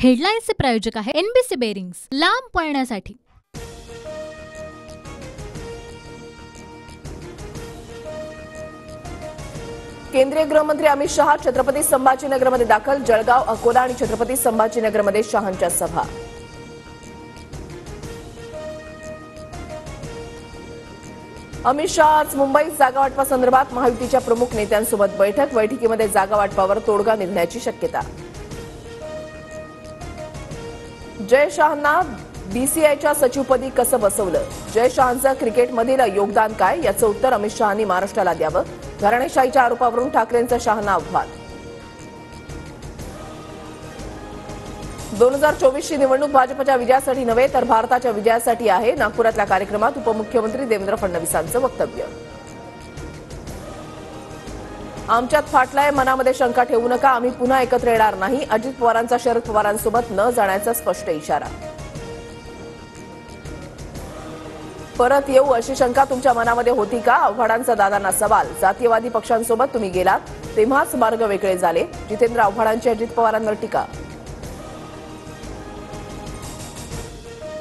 हेडलाईन्सचे प्रायोजक आहे NBC bearings, लांब पळण्यासाठी। केंद्रीय गृहमंत्री अमित शहा छत्रपती संभाजीनगरमध्ये दाखल। जळगाव, अकोला आणि छत्रपती संभाजीनगरमध्ये शहांच्या सभा। अमित शहा आज मुंबईत जागा वाटपासंदर्भात महायुतीच्या प्रमुख नेत्यांसोबत बैठक। बैठकीमध्ये जागा वाटपावर तोडगा निघण्याची शक्यता। जय शहांना बीसीआयच्या सचिवपदी कसं बसवलं? जय शहांचं क्रिकेटमधील योगदान काय याचं उत्तर अमित शहांनी महाराष्ट्राला द्यावं। घराणेशाहीच्या आरोपावरून ठाकरेंचं शहांना आव्हान। 2024 ची निवडणूक भाजपच्या विजयासाठी नव्हे तर भारताच्या विजयासाठी आहे। नागपुरातल्या कार्यक्रमात उपमुख्यमंत्री देवेंद्र फडणवीसांचं वक्तव्य। आमच्यात फाटलाय, मनामध्ये शंका ठेवू नका, आम्ही पुन्हा एकत्र येणार नाही। अजित पवारांचा शरद पवारांसोबत न जाण्याचा स्पष्ट इशारा। परत येऊ अशी शंका तुमच्या मनामध्ये होती का? आव्हाडांचा दादांना सवाल। जातीयवादी पक्षांसोबत तुम्ही गेलात तेव्हाच मार्ग वेगळे झाले। जितेंद्र आव्हाडांची अजित पवारांवर टीका।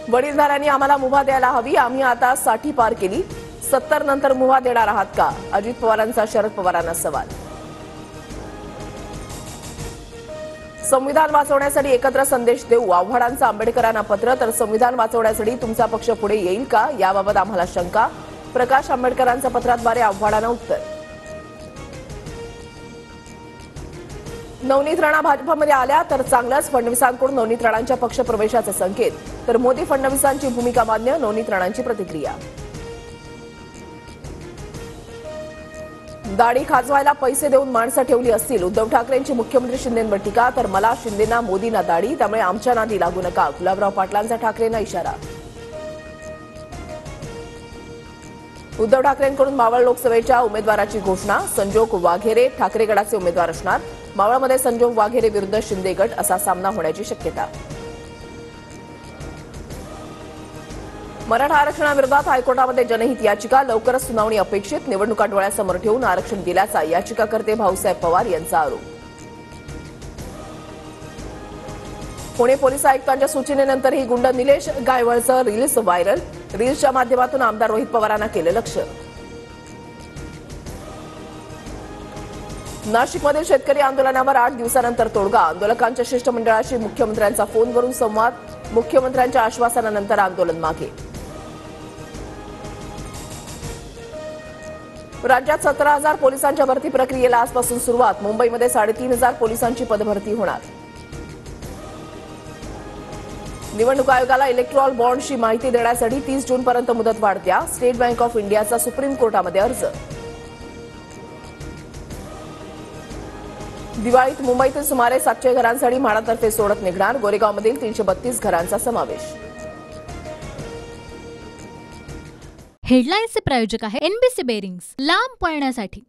वडीलधाऱ्यांनी आम्हाला मुभा द्यायला हवी, आम्ही आता 60 पार केली, 70 नंतर मुभा देणार आहात का? अजित पवारांचा शरद पवारांना सवाल। संविधान वाचवण्यासाठी एकत्र संदेश देऊ, आव्हाडांचं आंबेडकरांना पत्र। तर संविधान वाचवण्यासाठी तुमचा पक्ष पुढे येईल का याबाबत आम्हाला शंका। प्रकाश आंबेडकरांच्या पत्राद्वारे आव्हाडांना उत्तर। नवनीत राणा भाजपमध्ये आल्या तर चांगलंच, फडणवीसांकडून नवनीत राणांच्या पक्षप्रवेशाचे संकेत। तर मोदी फडणवीसांची भूमिका मान्य, नवनीत राणांची प्रतिक्रिया। दाढी खाजवायला पैसे देऊन माणसं ठेवली असतील, उद्धव ठाकरेंची मुख्यमंत्री शिंदेंवर टीका। तर मला, शिंदेंना, मोदींना दाढी, त्यामुळे आमच्या नादी लागू नका, गुलाबराव पाटलांचा ठाकरेंना इशारा। उद्धव ठाकरेंकडून मावळ लोकसभेच्या उमेदवाराची घोषणा। संजोग वाघेरे ठाकरे गटाचे उमेदवार असणार। मावळमध्ये संजोग वाघेरे विरुद्ध शिंदे गट असा सामना होण्याची शक्यता। मराठा आरक्षणाविरोधात हायकोर्टामध्ये जनहित याचिका, लवकरच सुनावणी अपेक्षित। निवडणुका डोळ्यासमोर ठेवून आरक्षण दिल्याचा याचिकाकर्ते भाऊसाहेब पवार यांचा आरोप। पुणे पोलीस आयुक्तांच्या सूचनेनंतरही गुंड निलेश गायवळचं रील्स व्हायरल। रील्सच्या माध्यमातून आमदार रोहित पवारांना केलं लक्ष्य। नाशिकमधील शेतकरी आंदोलनावर 8 दिवसानंतर तोडगा। आंदोलकांच्या शिष्टमंडळाशी मुख्यमंत्र्यांचा फोनवरून संवाद। मुख्यमंत्र्यांच्या आश्वासनानंतर आंदोलन मागे। राज्यात 17,000 पोलिसांच्या भरती प्रक्रियेला आजपासून सुरुवात। मुंबईमध्ये 3,500 पोलिसांची पदभरती होणार। निवडणूक आयोगाला इलेक्ट्रॉल बॉन्डची माहिती देण्यासाठी 30 जूनपर्यंत मुदतवाढ द्या। स्टेट बँक ऑफ इंडियाचा सुप्रीम कोर्टामध्ये अर्ज। दिवाळीत मुंबईतील सुमारे 700 घरांसाठी म्हाडातर्फे सोडत निघणार। गोरेगावमधील 332 घरांचा समावेश। हेडलाईन्सचे प्रायोजक आहे एनबीसी बेरिंग्स, लांब पळण्यासाठी।